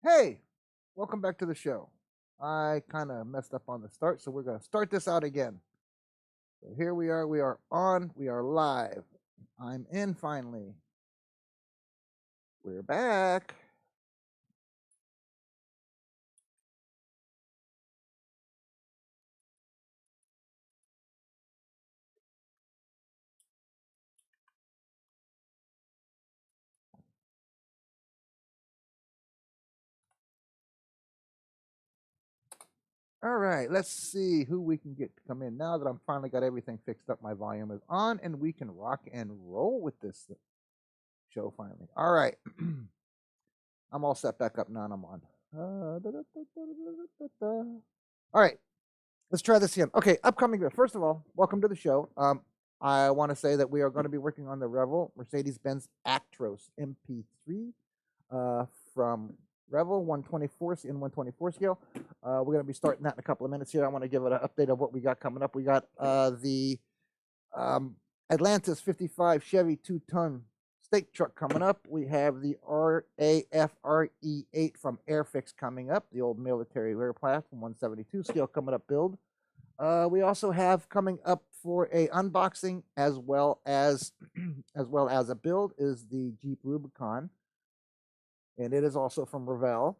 Hey, welcome back to the show. I kind of messed up on the start, so we're going to start this out again. So here we are on, we are live. I'm in finally. We're back. All right, let's see who we can get to come in now that I'm finally got everything fixed up. My volume is on, and we can rock and roll with this show finally. All right, I'm all set back up now, and I'm on. All right, let's try this again. Okay, upcoming. First of all, welcome to the show. I want to say that we are going to be working on the Revel Mercedes-Benz Actros MP3 from Revel 124 in 124 scale. We're going to be starting that in a couple of minutes here. I want to give it an update of what we got coming up. We got the Atlantis 55 Chevy 2-ton stake truck coming up. We have the RAFRE8 from Airfix coming up, the old military aircraft from 172 scale coming up build. We also have coming up for a unboxing as well as a build is the Jeep Rubicon, and it is also from Revell.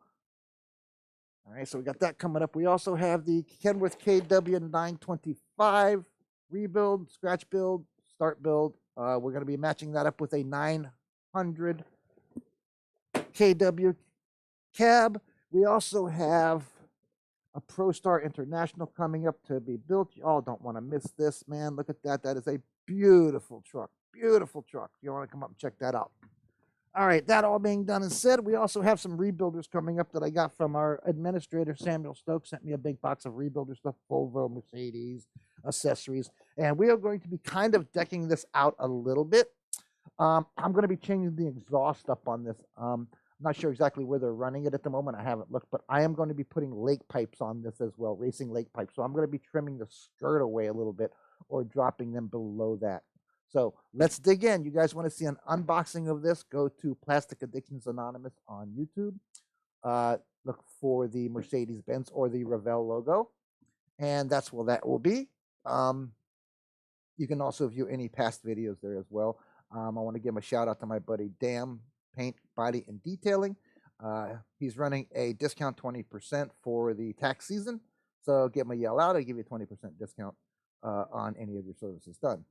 All right, so we got that coming up. We also have the Kenworth Kw 925 rebuild, scratch build, start build. We're going to be matching that up with a 900 kW cab. We also have a ProStar International coming up to be built. Y'all don't want to miss this, man. Look at that. That is a beautiful truck. Beautiful truck. You want to come up and check that out. All right, that all being done and said, we also have some rebuilders coming up that I got from our administrator, Samuel Stokes, sent me a big box of rebuilder stuff, Volvo, Mercedes, accessories, and we are going to be kind of decking this out a little bit. I'm going to be changing the exhaust up on this. I'm not sure exactly where they're running it at the moment. I haven't looked, but I am going to be putting lake pipes on this as well, racing lake pipes. So I'm going to be trimming the skirt away a little bit or dropping them below that. So let's dig in. You guys want to see an unboxing of this? Go to Plastic Addictions Anonymous on YouTube. Look for the Mercedes-Benz or the Revell logo, and that's what that will be. You can also view any past videos there as well. I want to give a shout out to my buddy Dam Paint, Body, and Detailing. He's running a discount 20% for the tax season. So give him a yell out. I'll give you a 20% discount on any of your services done.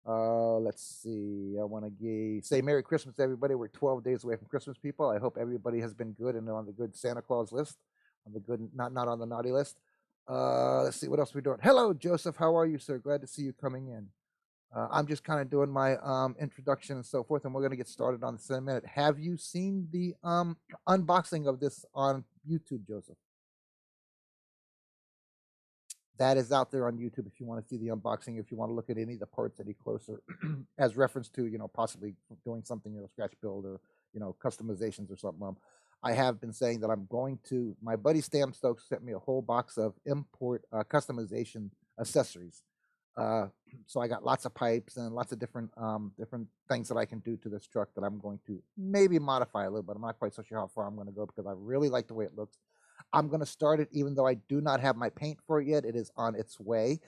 Let's see. I want to say Merry Christmas to everybody. We're 12 days away from Christmas, people. I hope everybody has been good and on the good Santa Claus list, on the good, not on the naughty list. Let's see what else we're doing. Hello, Joseph. How are you, sir? Glad to see you coming in. I'm just kind of doing my introduction and so forth, and we're going to get started on this in a minute. Have you seen the unboxing of this on YouTube, Joseph? That is out there on YouTube if you want to see the unboxing, if you want to look at any of the parts any closer as reference to, possibly doing something, scratch build or, customizations or something. I have been saying that I'm going to, my buddy Stam Stokes sent me a whole box of import customization accessories. So I got lots of pipes and lots of different things that I can do to this truck that I'm going to maybe modify a little bit. I'm not quite so sure how far I'm going to go because I really like the way it looks. I'm going to start it even though I do not have my paint for it yet. It is on its way.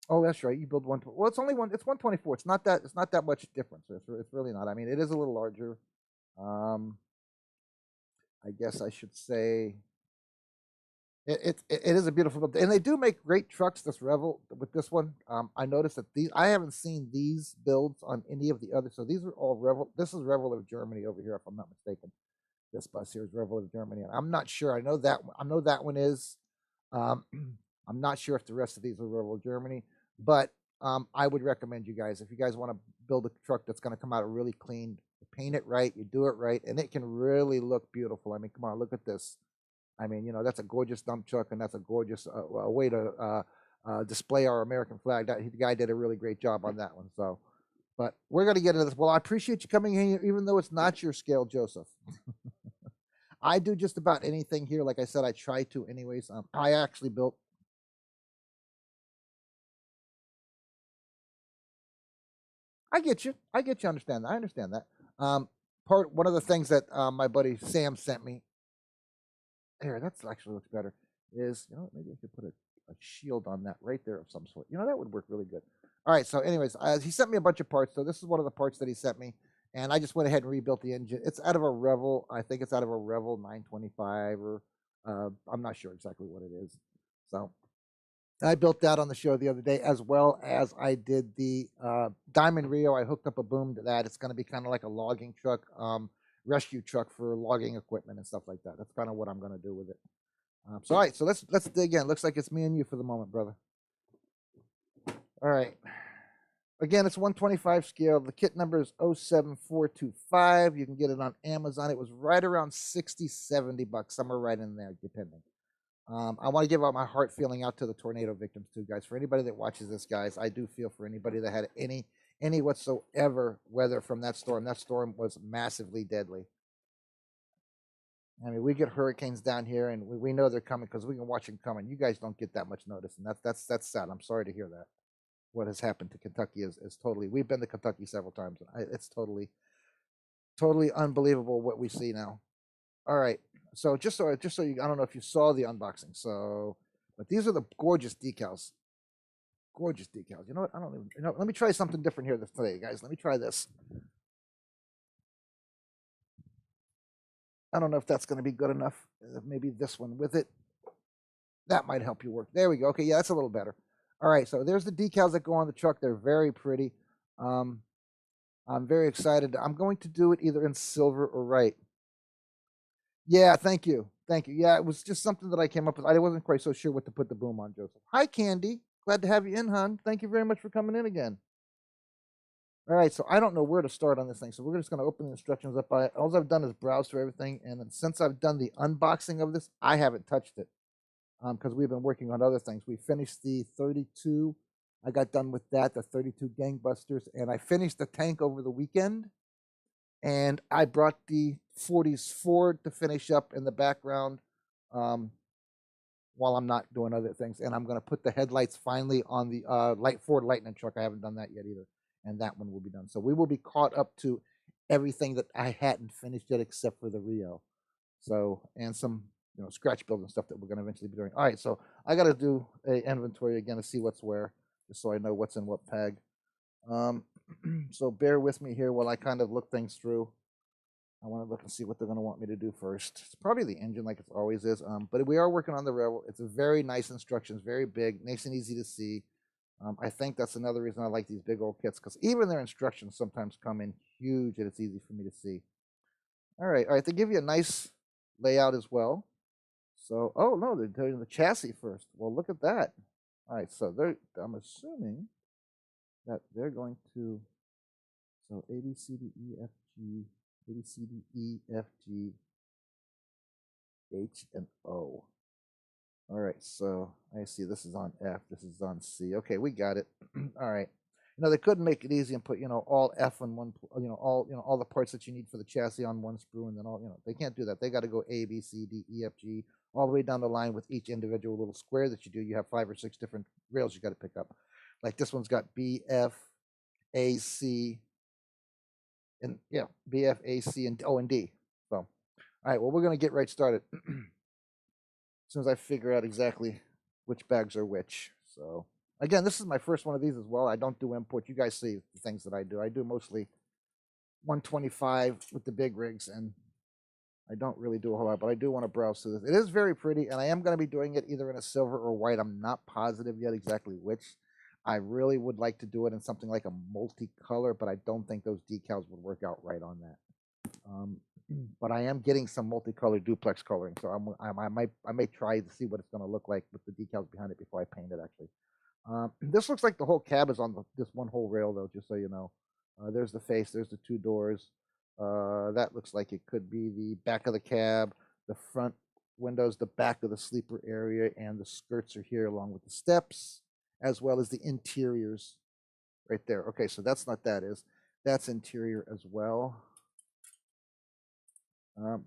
Oh, that's right. You build one. Well, it's only one. It's 124. It's not that much difference. It's really not. I mean, it is a little larger. I guess I should say it is a beautiful build, and they do make great trucks. This Revel with this one. I noticed that I haven't seen these builds on any of the others. So these are all Revel. This is Revel of Germany over here, if I'm not mistaken. This bus here is Revel of Germany, and I'm not sure. I know that one is. I'm not sure if the rest of these are Revel of Germany, but I would recommend you guys, if you guys want to build a truck that's going to come out really clean, you paint it right, you do it right, and it can really look beautiful. I mean, come on, look at this. I mean, that's a gorgeous dump truck, and that's a gorgeous way to display our American flag. The guy did a really great job on that one. So, but we're going to get into this. Well, I appreciate you coming here, even though it's not your scale, Joseph. I do just about anything here. Like I said, I try to anyways. I actually built. I get you. I understand that. One of the things that my buddy Sam sent me here, that's actually looks better. Is maybe I could put a shield on that right there of some sort. That would work really good. All right. So, anyways, he sent me a bunch of parts. So this is one of the parts that he sent me, and I just went ahead and rebuilt the engine. It's out of a Revel. I think it's out of a Revel 925, or I'm not sure exactly what it is. So I built that on the show the other day, as well as I did the Diamond Rio. I hooked up a boom to that. It's going to be kind of like a logging truck, rescue truck for logging equipment and stuff like that. That's kind of what I'm going to do with it. So all right, so let's dig in. Looks like it's me and you for the moment, brother. All right. Again, it's 125 scale. The kit number is 07425. You can get it on Amazon. It was right around 60, 70 bucks, somewhere right in there, depending. I want to give out my heart feeling out to the tornado victims too, guys. For anybody that watches this, guys, I do feel for anybody that had any whatsoever weather from that storm. That storm was massively deadly. I mean, we get hurricanes down here, and we know they're coming because we can watch them coming. You guys don't get that much notice, and that's sad. I'm sorry to hear that. What has happened to Kentucky is totally. We've been to Kentucky several times, and it's totally unbelievable what we see now. All right, so just so you, I don't know if you saw the unboxing. So, but these are the gorgeous decals. Gorgeous decals. You know what? I don't even. Let me try something different here today, guys. Let me try this. I don't know if that's going to be good enough. Maybe this one with it. That might help you work. There we go. Okay, yeah, that's a little better. All right, so there's the decals that go on the truck. They're very pretty. I'm very excited. I'm going to do it either in silver or white. Yeah, thank you. Thank you. Yeah, it was just something that I came up with. I wasn't quite so sure what to put the boom on, Joseph. Hi, Candy. Glad to have you in, hon. Thank you very much for coming in again. All right, so I don't know where to start on this thing, so we're just going to open the instructions up. All I've done is browse through everything, and then since I've done the unboxing of this, I haven't touched it because we've been working on other things. We finished the 32. I got done with that, the 32 Gangbusters, and I finished the tank over the weekend, and I brought the 40s Ford to finish up in the background while I'm not doing other things, and I'm going to put the headlights finally on the Ford Lightning truck. I haven't done that yet either. And that one will be done. So we will be caught up to everything that I hadn't finished yet except for the Rio. So, and some, scratch build and stuff that we're going to eventually be doing. All right, so I got to do a inventory again to see what's where, just so I know what's in what peg. So bear with me here while I kind of look things through. I want to look and see what they're going to want me to do first. It's probably the engine like it always is. But we are working on the Rebel. It's a very nice instructions, very big, nice and easy to see. I think that's another reason I like these big old kits, because even their instructions sometimes come in huge and it's easy for me to see. All right. They give you a nice layout as well. So, oh no, they're doing the chassis first. Well, look at that. All right, so I'm assuming that they're going to, so A, B, C, D, E, F, G, A, B, C, D, E, F, G, H, and O. All right, so I see this is on F, this is on C. Okay, we got it. All right. They couldn't make it easy and put, all F on one, all the parts that you need for the chassis on one sprue, and then they can't do that. They got to go A, B, C, D, E, F, G, all the way down the line with each individual little square that you do. You have 5 or 6 different rails you got to pick up. Like this one's got B, F, A, C, and yeah, B, F, A, C, and O and D. So, all right, well, we're going to get right started. As soon as I figure out exactly which bags are which. So again, this is my first one of these as well. I don't do import. You guys see the things that I do. I do mostly 125 with the big rigs, and I don't really do a whole lot, but I do want to browse through this. It is very pretty, and I am going to be doing it either in a silver or white. I'm not positive yet exactly which. I really would like to do it in something like a multicolor, but I don't think those decals would work out right on that. But I am getting some multicolored duplex coloring, so I may try to see what it's going to look like with the decals behind it before I paint it. Actually, this looks like the whole cab is on this one whole rail, though. Just so you know, there's the face, there's the 2 doors. That looks like it could be the back of the cab, the front windows, the back of the sleeper area, and the skirts are here along with the steps, as well as the interiors right there. Okay, so that's not that is. That's interior as well.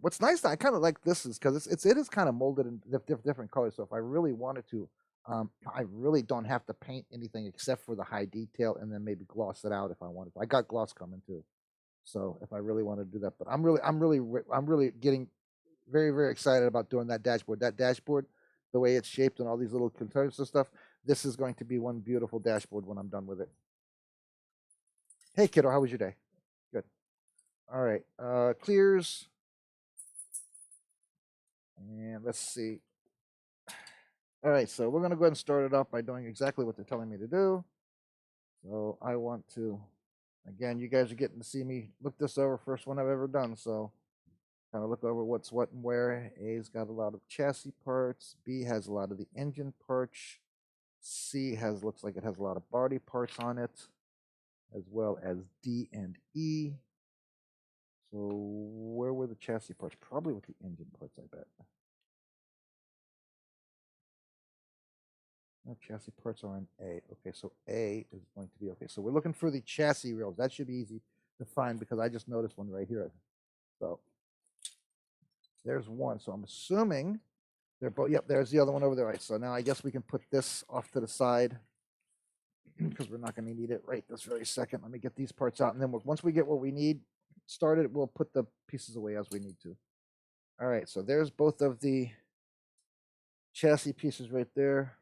What's nice, I kind of like this is because it is kind of molded in different colors. So if I really wanted to, I really don't have to paint anything except for the high detail, and then maybe gloss it out if I wanted to. I got gloss coming too. So if I really want to do that, but I'm really getting very, very excited about doing that dashboard. That dashboard, the way it's shaped and all these little controls and stuff, this is going to be one beautiful dashboard when I'm done with it. Hey, kiddo, how was your day? Good. All right, clears. And let's see. All right, so we're going to go ahead and start it off by doing exactly what they're telling me to do. So I want to, again, you guys are getting to see me look this over, first one I've ever done. So kind of look over what's what and where. A's got a lot of chassis parts. B has a lot of the engine parts. C looks like it has a lot of body parts on it, as well as D and E. So where were the chassis parts? Probably with the engine parts, I bet. No, chassis parts are on A. Okay, so A is going to be okay. So we're looking for the chassis rails. That should be easy to find because I just noticed one right here. So there's one. So I'm assuming they're both. Yep, there's the other one over there. Right. So now I guess we can put this off to the side because we're not going to need it right this very second. Let me get these parts out, and then once we get what we need started, we'll put the pieces away as we need to. All right. So there's both of the chassis pieces right there.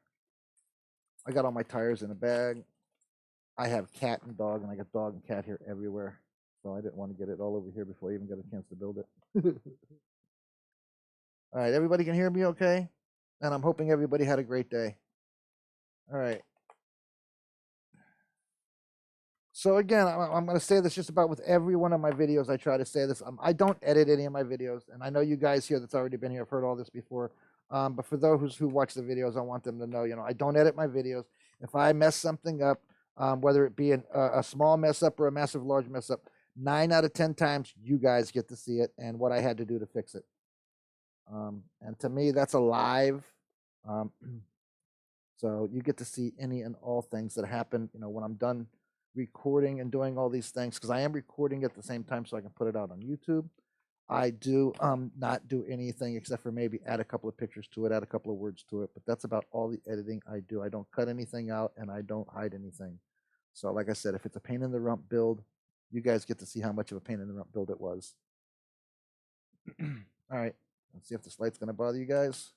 I got all my tires in a bag. I have cat and dog, and I got dog and cat here everywhere. So I didn't want to get it all over here before I even got a chance to build it. All right, everybody can hear me okay? And I'm hoping everybody had a great day. All right. So again, I'm going to say this just about with every one of my videos. I try to say this. I don't edit any of my videos, and I know you guys here that's already been here have heard all this before. But for those who watch the videos, I want them to know, I don't edit my videos. If I mess something up, whether it be a small mess up or a massive large mess up, 9 out of 10 times you guys get to see it and what I had to do to fix it. And to me, that's alive. So you get to see any and all things that happen, when I'm done recording and doing all these things, because I am recording at the same time so I can put it out on YouTube. I do not do anything except for maybe add a couple of pictures to it, add a couple of words to it, but that's about all the editing I do. I don't cut anything out and I don't hide anything. So like I said, if it's a pain in the rump build, you guys get to see how much of a pain in the rump build it was. All right, let's see if this light's going to bother you guys.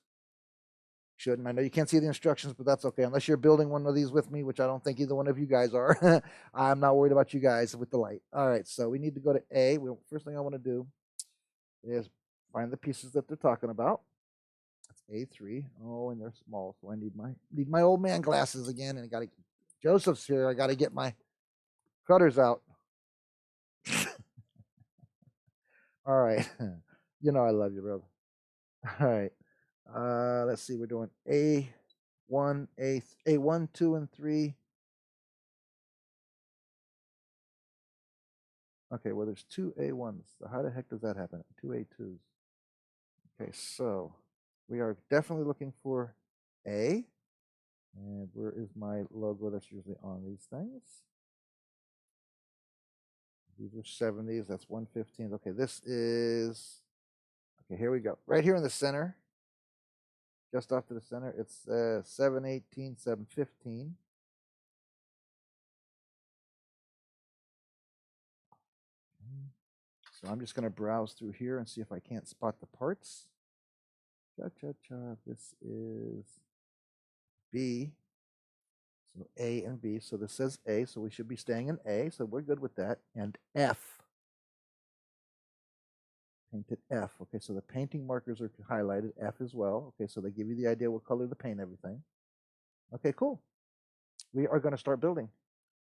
Shouldn't. I know you can't see the instructions, but that's okay. Unless you're building one of these with me, which I don't think either one of you guys are. I'm not worried about you guys with the light. All right, so we need to go to A. First thing I want to do is find the pieces that they're talking about. That's A3. Oh, and they're small, so I need my old man glasses again. And I got to. Joseph's here. I got to get my cutters out. All right. I love you, brother. All right. Let's see. We're doing A1, A1, 2, and 3. Okay, well, there's 2 A1s. So how the heck does that happen? 2 A2s. Okay, so we are definitely looking for A. And where is my logo that's usually on these things? These are 70s. That's 115. Okay, this is... Okay, here we go. Right here in the center. Just off to the center, it's 718, 715. So I'm just going to browse through here and see if I can't spot the parts. Cha-cha-cha. This is B. So A and B. So this says A, so we should be staying in A. So we're good with that. And F. Painted F. Okay, so the painting markers are highlighted F as well. Okay, so they give you the idea what color to paint everything. Okay, cool. We are going to start building.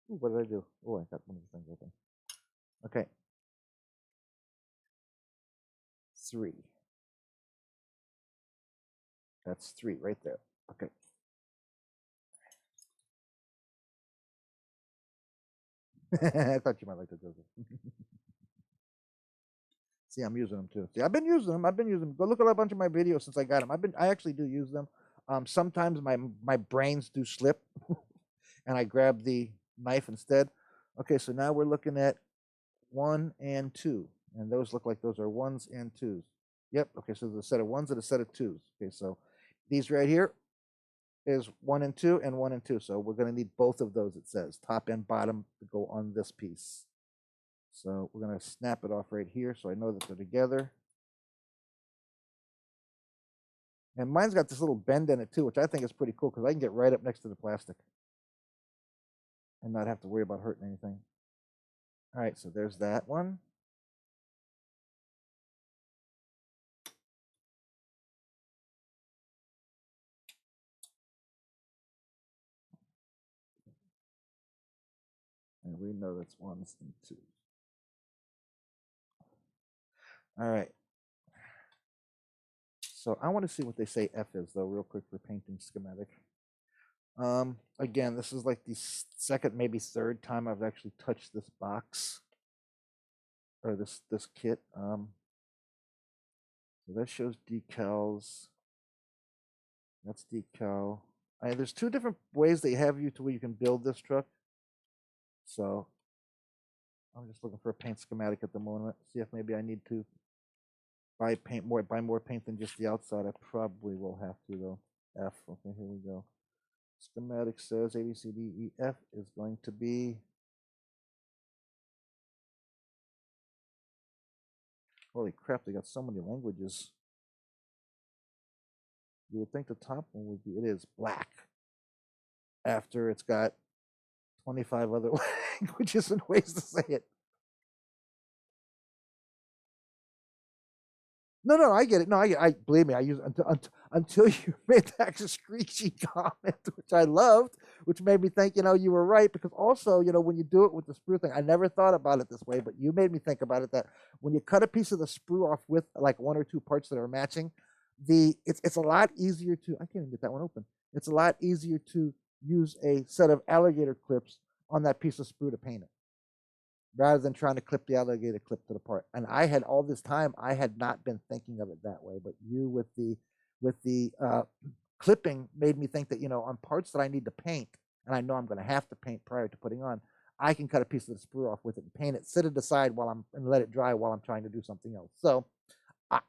Ooh, what did I do? Oh, I got one of the things open. Okay. 3. That's 3 right there. Okay. I thought you might like to do this. See, I'm using them too. See, I've been using them. Go look at a bunch of my videos since I got them. I actually do use them. Sometimes my brains do slip, and I grab the knife instead. Okay, so now we're looking at 1 and 2, and those look like those are 1s and 2s. Yep. Okay, so there's a set of 1s and a set of 2s. Okay, so these right here is 1 and 2 and 1 and 2. So we're going to need both of those. It says top and bottom to go on this piece. So we're going to snap it off right here so I know that they're together. And mine's got this little bend in it too, which I think is pretty cool because I can get right up next to the plastic and not have to worry about hurting anything. All right, so there's that one. And we know that's 1s and 2s. All right. So I want to see what they say F is, though, real quick for painting schematic. Again, this is like the second, maybe third time I've actually touched this box or this kit. So that shows decals. That's decal. There's two different ways they have you to where you can build this truck. So I'm just looking for a paint schematic at the moment. See if maybe I need to buy more paint than just the outside. I probably will have to though. F. Okay, here we go. Schematic says A, B, C, D, E, F is going to be. Holy crap! They got so many languages. You would think the top one would be. It is black. After it's got 25 other languages and ways to say it. No, I get it. No, I believe me. I use until you made that screechy comment, which I loved, which made me think, you were right. Because also, when you do it with the sprue thing, I never thought about it this way, but you made me think about it that when you cut a piece of the sprue off with like 1 or 2 parts that are matching, it's a lot easier to. I can't even get that one open. It's a lot easier to use a set of alligator clips on that piece of sprue to paint it, rather than trying to clip the alligator clip to the part. And I had all this time, I had not been thinking of it that way, but you with the clipping made me think that, on parts that I need to paint, and I know I'm going to have to paint prior to putting on, I can cut a piece of the sprue off with it and paint it, sit it aside and let it dry while I'm trying to do something else. So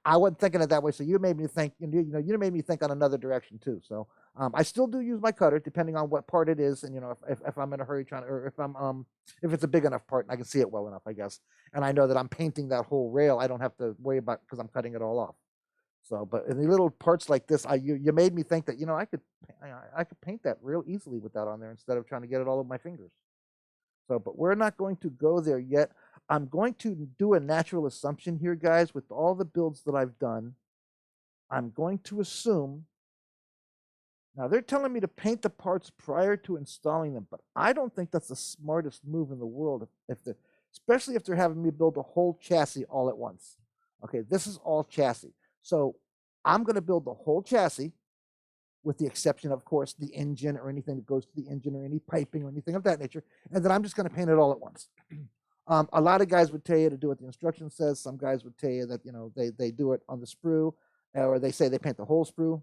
I wasn't thinking it that way. So you made me think, you made me think on another direction too. So I still do use my cutter depending on what part it is, and if I'm in a hurry or if it's a big enough part and I can see it well enough, I guess, and I know that I'm painting that whole rail, I don't have to worry about because I'm cutting it all off. So, but in the little parts like this, you made me think that I could paint that real easily with that on there instead of trying to get it all over my fingers. So, but we're not going to go there yet. I'm going to do a natural assumption here, guys, with all the builds that I've done. I'm going to assume. Now, they're telling me to paint the parts prior to installing them, but I don't think that's the smartest move in the world, especially if they're having me build a whole chassis all at once. Okay, this is all chassis. So I'm going to build the whole chassis, with the exception, of course, the engine or anything that goes to the engine or any piping or anything of that nature, and then I'm just going to paint it all at once. A lot of guys would tell you to do what the instruction says. Some guys would tell you that they do it on the sprue, or they say they paint the whole sprue.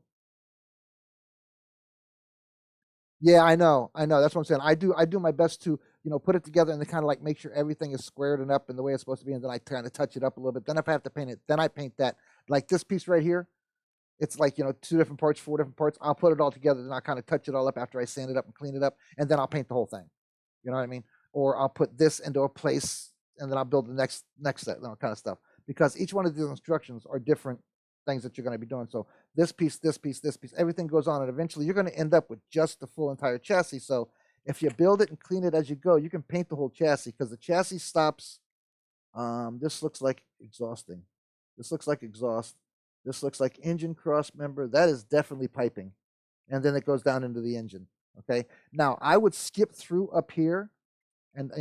Yeah, I know. That's what I'm saying. I do my best to put it together and then kind of like make sure everything is squared and up in the way it's supposed to be, and then I kind of touch it up a little bit. Then if I have to paint it, then I paint that. Like this piece right here, it's like 2 different parts, 4 different parts. I'll put it all together, then I'll kind of touch it all up after I sand it up and clean it up, and then I'll paint the whole thing. You know what I mean? Or I'll put this into a place, and then I'll build the next set, kind of stuff. Because each one of these instructions are different things that you're going to be doing. So this piece, everything goes on, and eventually you're going to end up with just the full entire chassis. So if you build it and clean it as you go, you can paint the whole chassis, because the chassis stops. This looks like exhausting. This looks like exhaust. This looks like engine cross member. That is definitely piping. And then it goes down into the engine. Okay. Now I would skip through up here. And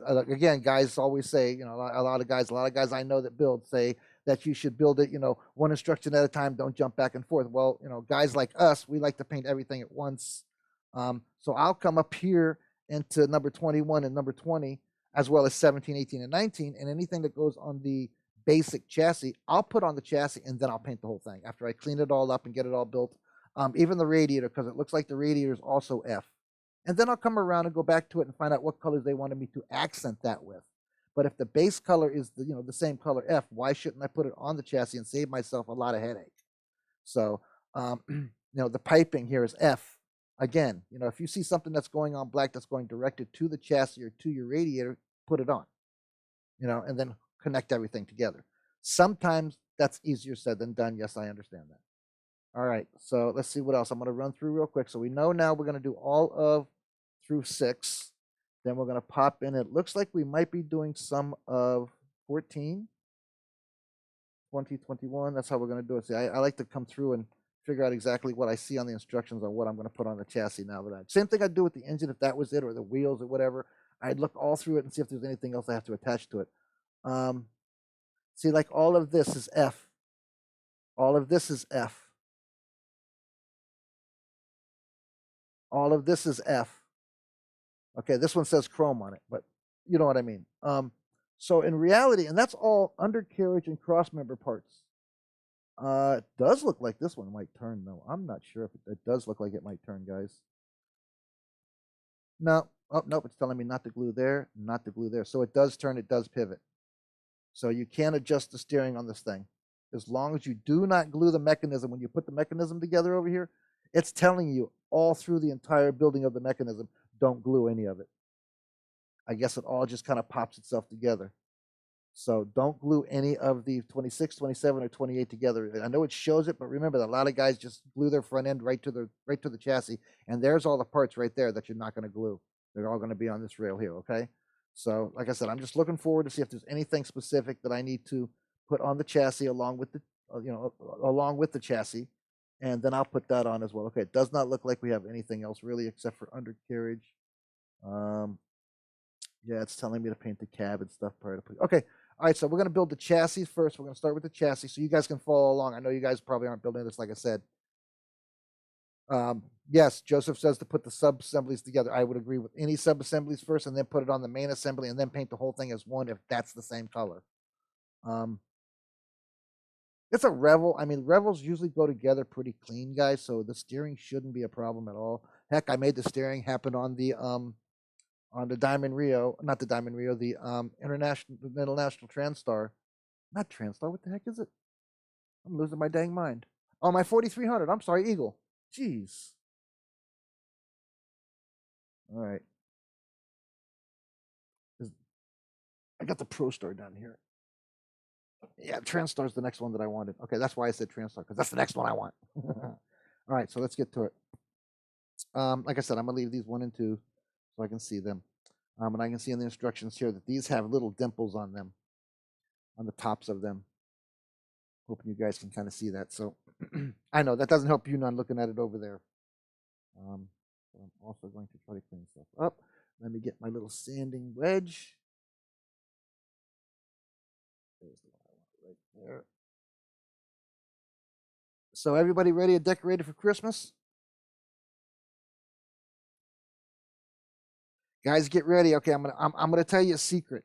again, guys always say, a lot of guys I know that build say that you should build it, one instruction at a time. Don't jump back and forth. Well, guys like us, we like to paint everything at once. So I'll come up here into number 21 and number 20, as well as 17, 18, and 19, and anything that goes on the basic chassis, I'll put on the chassis, and then I'll paint the whole thing after I clean it all up and get it all built. Even the radiator, because it looks like the radiator is also F. And then I'll come around and go back to it and find out what colors they wanted me to accent that with. But if the base color is the same color F, why shouldn't I put it on the chassis and save myself a lot of headache? So the piping here is F. Again, if you see something that's going on black that's going directed to the chassis or to your radiator, put it on. you know, and then connect everything together. Sometimes that's easier said than done. Yes, I understand that. All right, so let's see what else. I'm going to run through real quick. So we know now we're going to do all of through 6. Then we're going to pop in. It looks like we might be doing some of 14, 20, 21. That's how we're going to do it. See, I like to come through and figure out exactly what I see on the instructions on what I'm going to put on the chassis now that same thing I'd do with the engine if that was it, or the wheels or whatever. I'd look all through it and see if there's anything else I have to attach to it. See, like all of this is F. All of this is F. All of this is F. Okay, this one says chrome on it, but you know what I mean. So in reality, and that's all undercarriage and crossmember parts. It does look like this one might turn, though. I'm not sure if it does look like it might turn, guys. No, oh, nope, it's telling me not to glue there, not to glue there. So it does turn, it does pivot. So you can adjust the steering on this thing. As long as you do not glue the mechanism, when you put the mechanism together over here, it's telling you all through the entire building of the mechanism, don't glue any of it. I guess it all just kind of pops itself together. So don't glue any of the 26, 27, or 28 together. I know it shows it, but remember that a lot of guys just glue their front end right to the chassis, and there's all the parts right there that you're not going to glue. They're all going to be on this rail here, okay? So like I said, I'm just looking forward to see if there's anything specific that I need to put on the chassis along with the along with the chassis, and then I'll put that on as well. Okay, it does not look like we have anything else really except for undercarriage. Yeah, it's telling me to paint the cab and stuff prior to put. Okay, all right, so we're going to build the chassis first. We're going to start with the chassis so you guys can follow along. I know you guys probably aren't building this, like I said. Yes, Joseph says to put the sub-assemblies together. I would agree with any sub-assemblies first and then put it on the main assembly and then paint the whole thing as one if that's the same color. It's a Revel. I mean, Revels usually go together pretty clean, guys, so the steering shouldn't be a problem at all. Heck, I made the steering happen on the Diamond Rio, not the Diamond Rio, the International Transstar. Not Transstar, what the heck is it? I'm losing my dang mind. Oh, my 4300. I'm sorry, Eagle. Jeez. All right. I got the Pro Star down here. Yeah, Transstar's the next one that I wanted. Okay, that's why I said Transstar, because that's the next one I want. All right, so let's get to it. Like I said, I'm going to leave these 1 and 2 so I can see them. And I can see in the instructions here that these have little dimples on them, on the tops of them. Hoping you guys can kind of see that. So I know that doesn't help you none looking at it over there. I'm also going to try to clean stuff up. Let me get my little sanding wedge. There's the one I want right there. So everybody ready and decorated for Christmas? Guys, get ready. Okay, I'm gonna tell you a secret.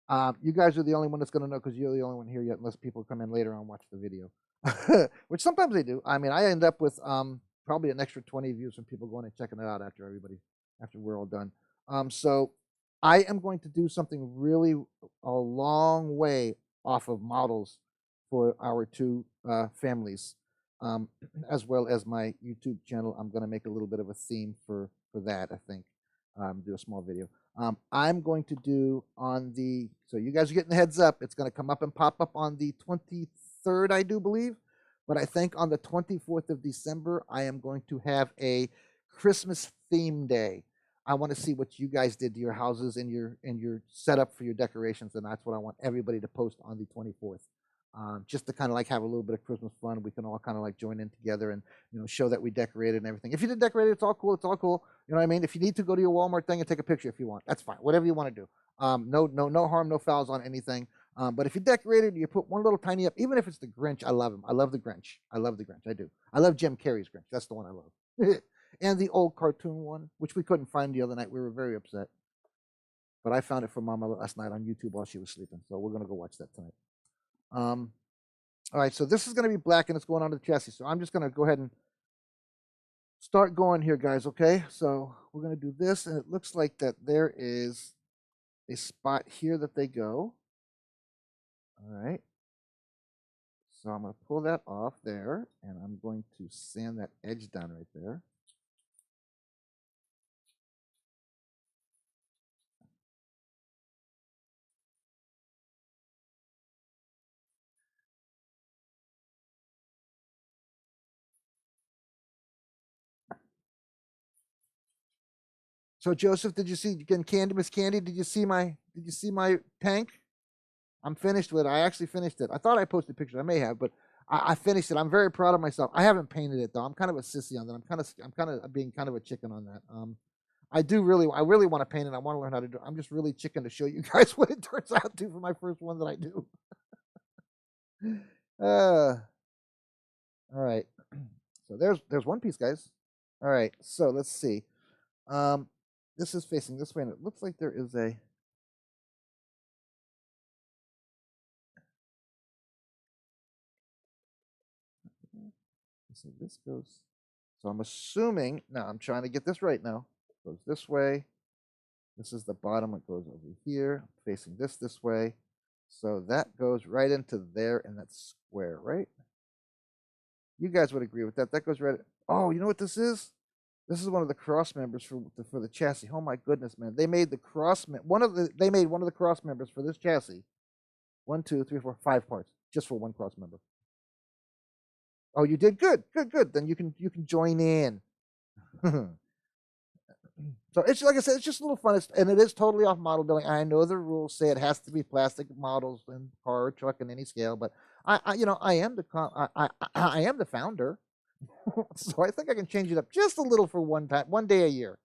You guys are the only one that's gonna know because you're the only one here yet, unless people come in later on and watch the video, which sometimes they do. I mean, I end up with probably an extra 20 views from people going and checking it out after we're all done. So I am going to do something really a long way off of models for our 2 families, as well as my YouTube channel. I'm going to make a little bit of a theme for that, I think. Do a small video. I'm going to do on the, so you guys are getting the heads up, it's going to come up and pop up on the 23rd, I do believe, but I think on the 24th of December, I am going to have a Christmas theme day. I want to see what you guys did to your houses and your setup for your decorations, and that's what I want everybody to post on the 24th. Just to kind of like have a little bit of Christmas fun. We can all kind of like join in together and, you know, show that we decorated and everything. If you didn't decorate it, it's all cool. It's all cool. You know what I mean? If you need to go to your Walmart thing and take a picture if you want, that's fine. Whatever you want to do. No harm, no fouls on anything. But if you decorated, you put one little tiny up, even if it's the Grinch, I love him. I love the Grinch. I love the Grinch. I do. I love Jim Carrey's Grinch. That's the one I love. And the old cartoon one, which we couldn't find the other night. We were very upset. But I found it for Mama last night on YouTube while she was sleeping. So we're going to go watch that tonight. All right, so this is going to be black and it's going onto the chassis. So I'm just going to go ahead and start going here, guys, okay? So we're going to do this, and it looks like that there is a spot here that they go. All right. So I'm going to pull that off there, and I'm going to sand that edge down right there. So Joseph, did you see again, Candy, Miss Candy? Did you see my tank? I'm finished with it. I actually finished it. I thought I posted pictures. I may have, but I finished it. I'm very proud of myself. I haven't painted it though. I'm kind of a sissy on that. I'm kind of being kind of a chicken on that. I really want to paint it. I want to learn how to do it. I'm just really chicken to show you guys what it turns out to for my first one that I do. All right. So there's one piece, guys. All right. So let's see. This is facing this way, and it looks like there is a. So this goes. So I'm assuming now. I'm trying to get this right now. It goes this way. This is the bottom. It goes over here, facing this way. So that goes right into there, and that's square, right? You guys would agree with that. That goes right. Oh, you know what this is? This is one of the cross members for the chassis. Oh my goodness, man! They made the They made one of the cross members for this chassis. 1, 2, 3, 4, 5 parts just for one cross member. Oh, you did good, good. Then you can join in. So it's like I said, it's just a little fun, and it is totally off model building. I know the rules say it has to be plastic models in car, truck, and any scale, but I am the founder, so I think I can change it up just a little for one day a year.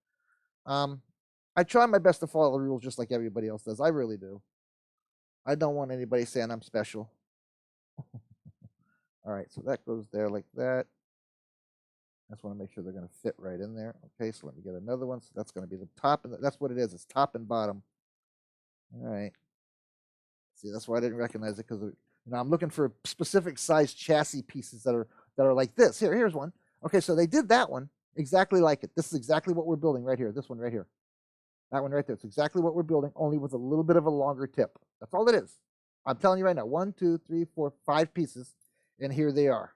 I try my best to follow the rules just like everybody else does. I really do. I don't want anybody saying I'm special. All right, so that goes there like that. I just want to make sure they're going to fit right in there. Okay, so let me get another one. So that's going to be the top, and that's what it is. It's top and bottom. All right. See, that's why I didn't recognize it, because I'm looking for specific size chassis pieces that are like this. Here's one. Okay, so they did that one exactly like it. This is exactly what we're building right here. This one right here. That one right there. It's exactly what we're building, only with a little bit of a longer tip. That's all it is. I'm telling you right now. 1, 2, 3, 4, 5 pieces, and here they are.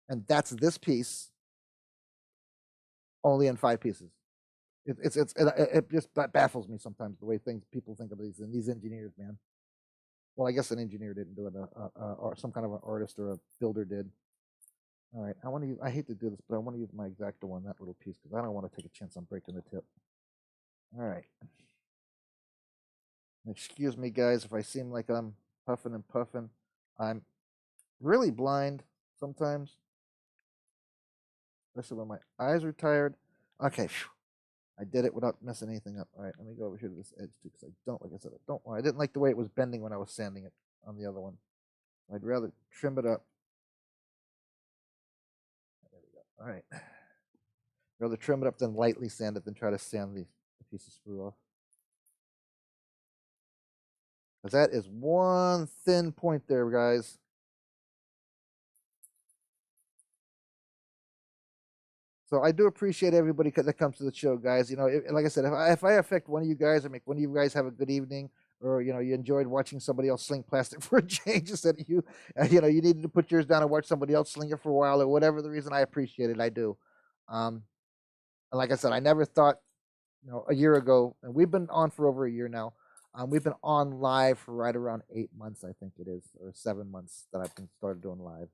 And that's this piece. Only in 5 pieces. It just baffles me sometimes the way people think of these engineers, man. Well, I guess an engineer didn't do it, or some kind of an artist or a builder did. All right, I hate to do this, but I want to use my X-Acto one, that little piece, because I don't want to take a chance on breaking the tip. All right. Excuse me, guys, if I seem like I'm huffing and puffing. I'm really blind sometimes, especially when my eyes are tired. Okay, I did it without messing anything up. All right, let me go over here to this edge too, because like I said, I didn't like the way it was bending when I was sanding it on the other one. I'd rather trim it up. There we go. All right. Rather trim it up than lightly sand it than try to sand the piece of screw off. Because that is one thin point there, guys. So I do appreciate everybody that comes to the show, guys. Like I said, if I affect one of you guys or make one of you guys have a good evening, or you enjoyed watching somebody else sling plastic for a change instead of you, you needed to put yours down and watch somebody else sling it for a while, or whatever the reason, I appreciate it. I do. And like I said, I never thought, a year ago, and we've been on for over a year now. We've been on live for right around 8 months, I think it is, or 7 months that I've been started doing live.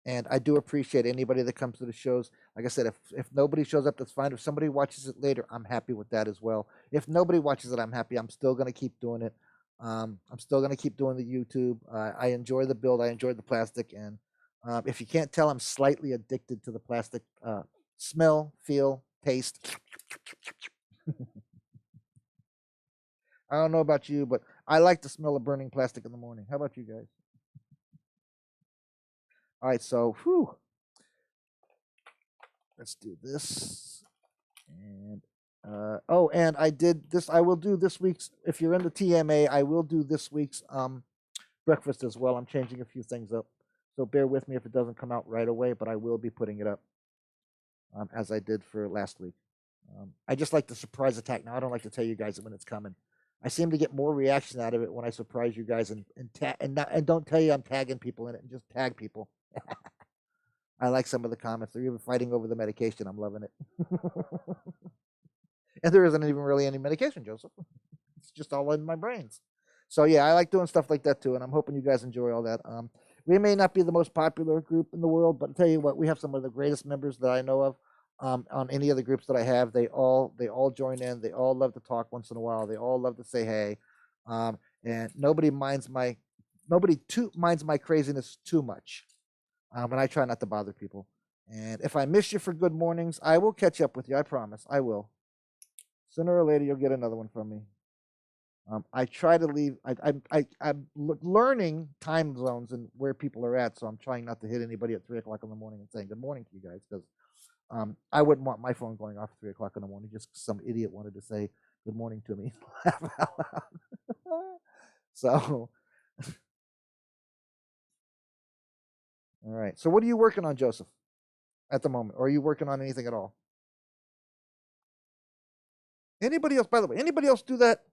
And I do appreciate anybody that comes to the shows. Like I said, if nobody shows up, that's fine. If somebody watches it later, I'm happy with that as well. If nobody watches it, I'm happy. I'm still going to keep doing it. I'm still going to keep doing the YouTube. I enjoy the build. I enjoy the plastic. And if you can't tell, I'm slightly addicted to the plastic smell, feel, taste. I don't know about you, but I like the smell of burning plastic in the morning. How about you guys? All right, so let's do this. And and I did this. I will do this week's. If you're in the TMA, I will do this week's breakfast as well. I'm changing a few things up, so bear with me if it doesn't come out right away. But I will be putting it up as I did for last week. I just like the surprise attack. Now I don't like to tell you guys when it's coming. I seem to get more reaction out of it when I surprise you guys and don't tell you I'm tagging people in it, and just tag people. I like some of the comments. They're even fighting over the medication. I'm loving it. And there isn't even really any medication, Joseph. It's just all in my brains. So yeah, I like doing stuff like that too, and I'm hoping you guys enjoy all that. We may not be the most popular group in the world, but I'll tell you what, we have some of the greatest members that I know of. on any of the groups that I have. They all join in. They all love to talk once in a while. They all love to say hey, and nobody minds my craziness too much. And I try not to bother people. And if I miss you for good mornings, I will catch up with you. I promise. I will. Sooner or later, you'll get another one from me. I try to leave. I'm learning time zones and where people are at, so I'm trying not to hit anybody at 3 o'clock in the morning and saying good morning to you guys, because I wouldn't want my phone going off at 3 o'clock in the morning just 'cause some idiot wanted to say good morning to me. Laugh out loud. So, all right. So, what are you working on, Joseph, at the moment? Or are you working on anything at all? Anybody else, by the way, anybody else do that?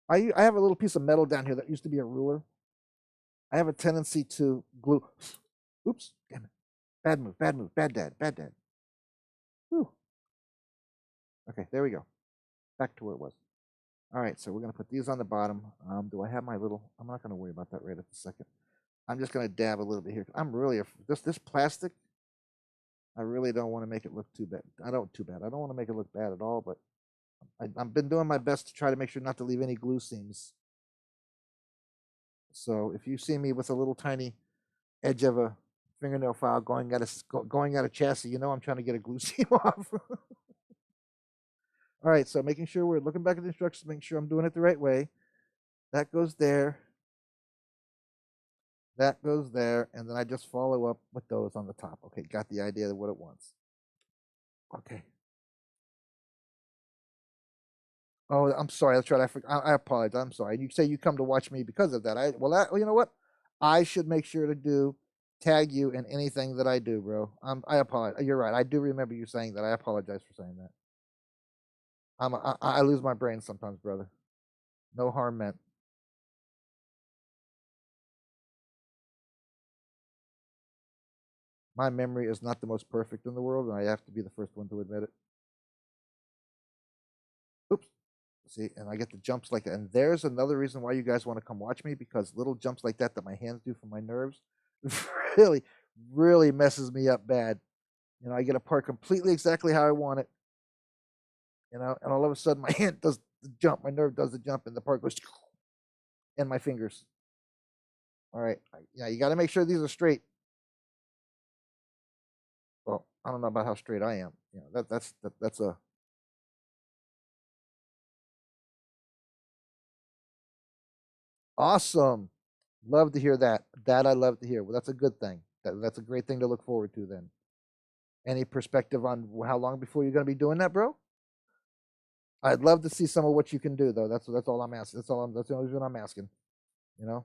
I have a little piece of metal down here that used to be a ruler. I have a tendency to glue. Oops, damn it. Bad move, bad move, bad dad, bad dad. Whew. Okay, there we go. Back to where it was. All right, so we're going to put these on the bottom. Do I have my little, I'm not going to worry about that right at the second. I'm just going to dab a little bit here. I'm really, this plastic, I really don't want to make it look too bad. I don't want to make it look bad at all, but I've been doing my best to try to make sure not to leave any glue seams. So if you see me with a little tiny edge of a fingernail file going out of chassis, you know I'm trying to get a glue seam off. All right, so making sure we're looking back at the instructions, making sure I'm doing it the right way. That goes there. That goes there, and then I just follow up with those on the top. Okay, got the idea of what it wants. Okay. Oh, I'm sorry. That's right. I apologize. I'm sorry. You say you come to watch me because of that. Well, you know what? I should make sure to tag you in anything that I do, bro. I apologize. You're right. I do remember you saying that. I apologize for saying that. I lose my brain sometimes, brother. No harm meant. My memory is not the most perfect in the world, and I have to be the first one to admit it. Oops. See, and I get the jumps like that. And there's another reason why you guys want to come watch me, because little jumps like that my hands do for my nerves really, really messes me up bad. You know, I get a part completely exactly how I want it, you know, and all of a sudden my hand does the jump, my nerve does the jump, and the part goes in my fingers. All right. Yeah, you got to make sure these are straight. Well, I don't know about how straight I am. You know, that's a awesome. Love to hear that. That I love to hear. Well, that's a good thing. That's a great thing to look forward to then. Any perspective on how long before you're going to be doing that, bro? I'd love to see some of what you can do, though. That's all I'm asking. That's the only reason I'm asking. You know,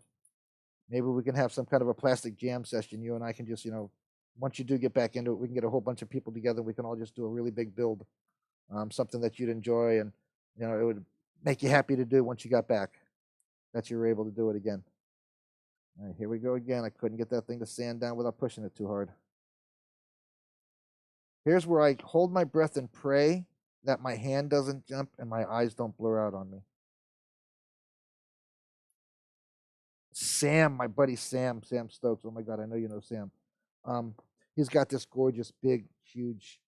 maybe we can have some kind of a plastic jam session. You and I can just, you know, once you do get back into it, we can get a whole bunch of people together. We can all just do a really big build, something that you'd enjoy, and you know, it would make you happy to do once you got back. That you were able to do it again. All right, here we go again. I couldn't get that thing to sand down without pushing it too hard. Here's where I hold my breath and pray that my hand doesn't jump and my eyes don't blur out on me. Sam, my buddy Sam Stokes. Oh my God, I know you know Sam. He's got this gorgeous, big, huge,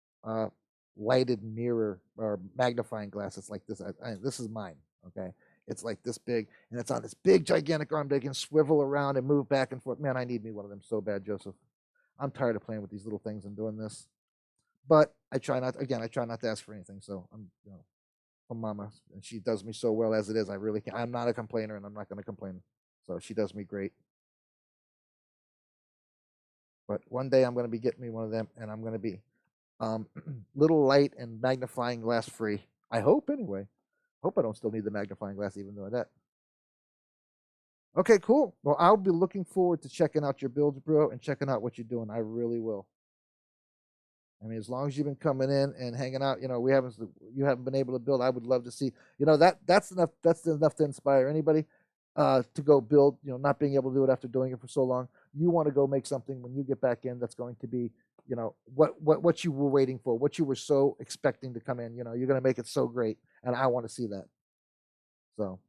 lighted mirror or magnifying glass. It's like this. This is mine. Okay, it's like this big, and it's on this big, gigantic arm that can swivel around and move back and forth. Man, I need me one of them so bad, Joseph. I'm tired of playing with these little things and doing this. But I try not. Again, I try not to ask for anything. So I'm, you know, from Mama, and she does me so well as it is. I really can't. I'm not a complainer, and I'm not going to complain. So she does me great. But one day I'm going to be getting me one of them, and I'm going to be little light and magnifying glass free. I hope anyway. Hope I don't still need the magnifying glass even though that. Okay, cool. Well, I'll be looking forward to checking out your builds, bro, and checking out what you're doing. I really will. I mean, as long as you've been coming in and hanging out, you know, you haven't been able to build. I would love to see, you know, that's enough to inspire anybody to go build, you know, not being able to do it after doing it for so long. You want to go make something when you get back in that's going to be, you know, what you were waiting for, what you were so expecting to come in, you know, you're going to make it so great. And I want to see that. So,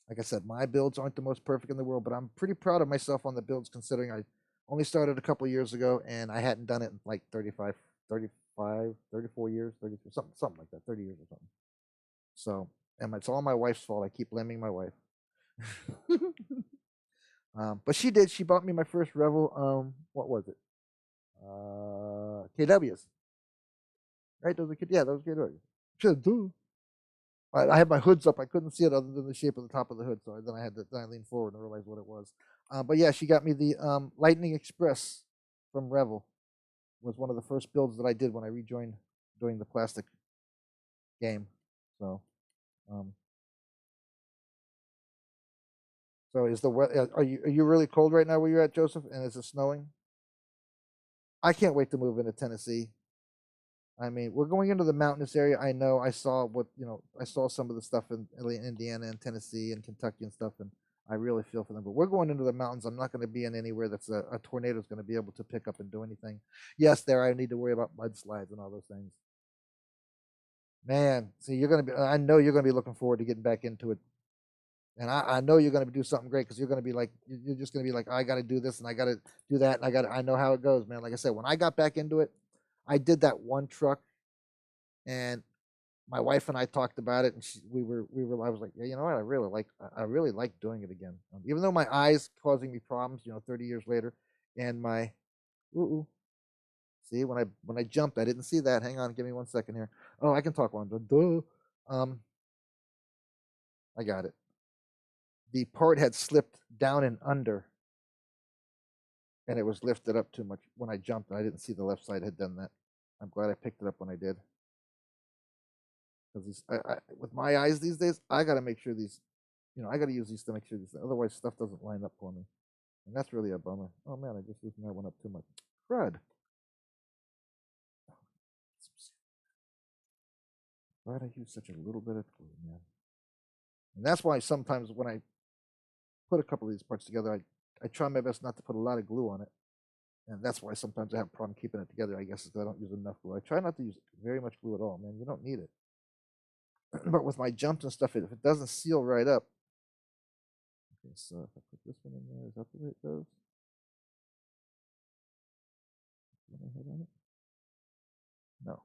like I said, my builds aren't the most perfect in the world, but I'm pretty proud of myself on the builds considering Only started a couple of years ago, and I hadn't done it in like 34 years, 33, something like that, 30 years or something. So, and it's all my wife's fault. I keep blaming my wife. But she did. She bought me my first Revel. What was it? KWs. Right? Those are yeah, those are KWs. Should do. I had my hoods up. I couldn't see it other than the shape of the top of the hood. So then I leaned forward and realized what it was. But yeah, she got me the Lightning Express from Revel. It was one of the first builds that I did when I rejoined doing the plastic game. So, so is the weather? Are you really cold right now where you're at, Joseph? And is it snowing? I can't wait to move into Tennessee. I mean, we're going into the mountainous area. I know. I saw I saw some of the stuff in Indiana and Tennessee and Kentucky and stuff, and I really feel for them. But we're going into the mountains. I'm not going to be in anywhere that's a tornado is going to be able to pick up and do anything. Yes, there I need to worry about mudslides and all those things. Man, see, you're going to be. I know you're going to be looking forward to getting back into it, and I know you're going to do something great because you're going to be like you're just going to be like, I got to do this and I got to do that and I know how it goes, man. Like I said, when I got back into it, I did that one truck, and my wife and I talked about it, and we were. I was like, yeah, you know what? I really like doing it again, even though my eyes causing me problems. 30 years later, and my, ooh, see when I jumped, I didn't see that. Hang on, give me 1 second here. Oh, I can talk one. Duh. I got it. The part had slipped down and under, and it was lifted up too much when I jumped. And I didn't see the left side had done that. I'm glad I picked it up when I did. Because with my eyes these days, I got to make sure these, I got to use these to make sure these, otherwise stuff doesn't line up for me, and that's really a bummer. Oh man, I just loosened that one up too much. Crud. Why'd I use such a little bit of glue, man? And that's why sometimes when I put a couple of these parts together, I try my best not to put a lot of glue on it, and that's why sometimes I have a problem keeping it together. I guess is I don't use enough glue. I try not to use very much glue at all, man. You don't need it. But with my jumps and stuff, if it doesn't seal right up. Okay, so if I put this one in there, is that the way it goes? On it? No.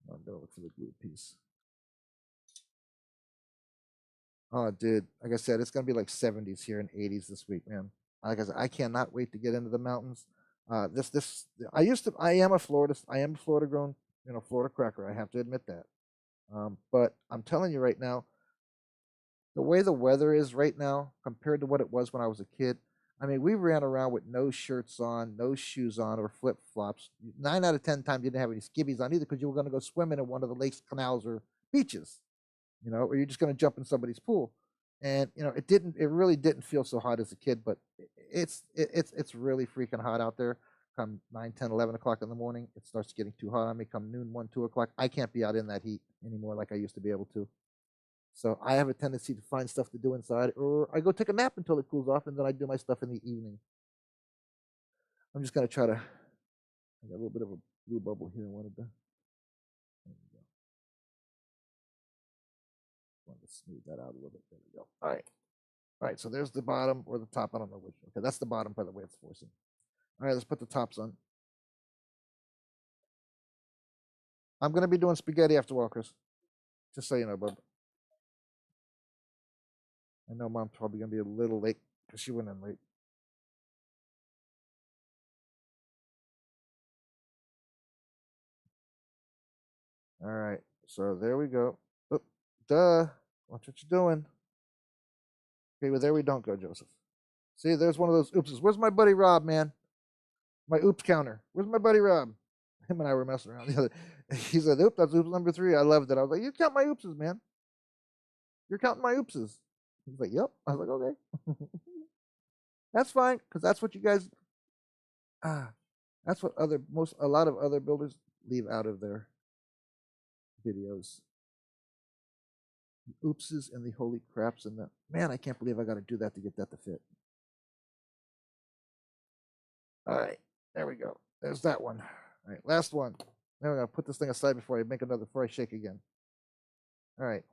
I'm gonna look for the glue piece. Oh, dude, like I said, it's gonna be like 70s here and 80s this week, man. Like I said, I cannot wait to get into the mountains. I am a Florida grown, Florida cracker. I have to admit that. But I'm telling you right now, the way the weather is right now compared to what it was when I was a kid. I mean, we ran around with no shirts on, no shoes on, or flip flops. 9 out of 10 times you didn't have any skivvies on either because you were going to go swimming in one of the lakes, canals, or beaches, or you're just going to jump in somebody's pool. And it really didn't feel so hot as a kid, but it's really freaking hot out there. Come 9, 10, 11 o'clock in the morning, it starts getting too hot on me. Come noon, 1, 2 o'clock, I can't be out in that heat anymore like I used to be able to. So I have a tendency to find stuff to do inside, or I go take a nap until it cools off, and then I do my stuff in the evening. I'm just gonna try to. I got a little bit of a blue bubble here. I wanted to. There we go. Wanted to smooth that out a little bit. There we go. All right. So there's the bottom or the top. I don't know which. Okay, that's the bottom by the way it's forcing. All right, let's put the tops on. I'm gonna be doing spaghetti after a while, Chris. Just so you know, bub. I know Mom's probably gonna be a little late because she went in late. All right, so there we go. Oh, duh. Watch what you're doing. Okay, well, there we don't go, Joseph. See, there's one of those oopses. Where's my buddy Rob, man? My oops counter. Where's my buddy Rob? Him and I were messing around the other. He said, "Oop, that's oops number 3." I loved it. I was like, "You count my oopses, man. You're counting my oopses." He's like, "Yep." I was like, "Okay, that's fine, because that's what you guys. That's what a lot of other builders leave out of their videos. The oopses and the holy craps and the man. I can't believe I got to do that to get that to fit. All right, there we go. There's that one. All right, last one. Now I'm gonna put this thing aside before I shake again. All right.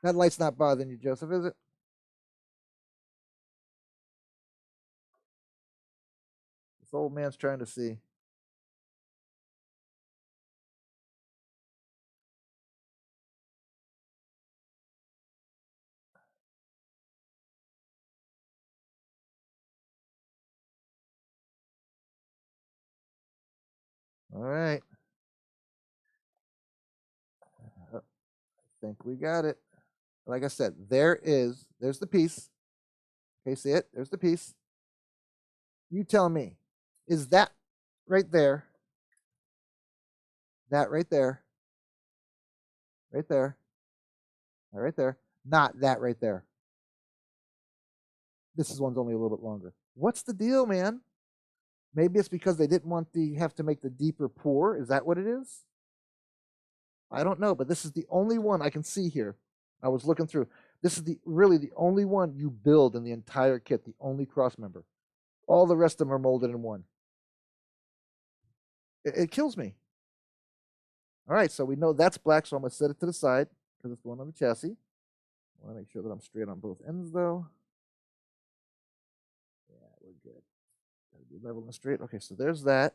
That light's not bothering you, Joseph, is it? old man's trying to see. All right. I think we got it. Like I said, there's the piece. Okay, see it? There's the piece. You tell me, is that right there, that right there, right there, right there, not that right there? This one's only a little bit longer. What's the deal, man? Maybe it's because they didn't want the have to make the deeper pour. Is that what it is? I don't know, but this is the only one I can see here. I was looking through. This is really the only one you build in the entire kit, the only cross member. All the rest of them are molded in one. It kills me. All right, so we know that's black, so I'm going to set it to the side because it's going on the chassis. I want to make sure that I'm straight on both ends, though. Yeah, we're good. Gotta be level and straight. Okay, so there's that.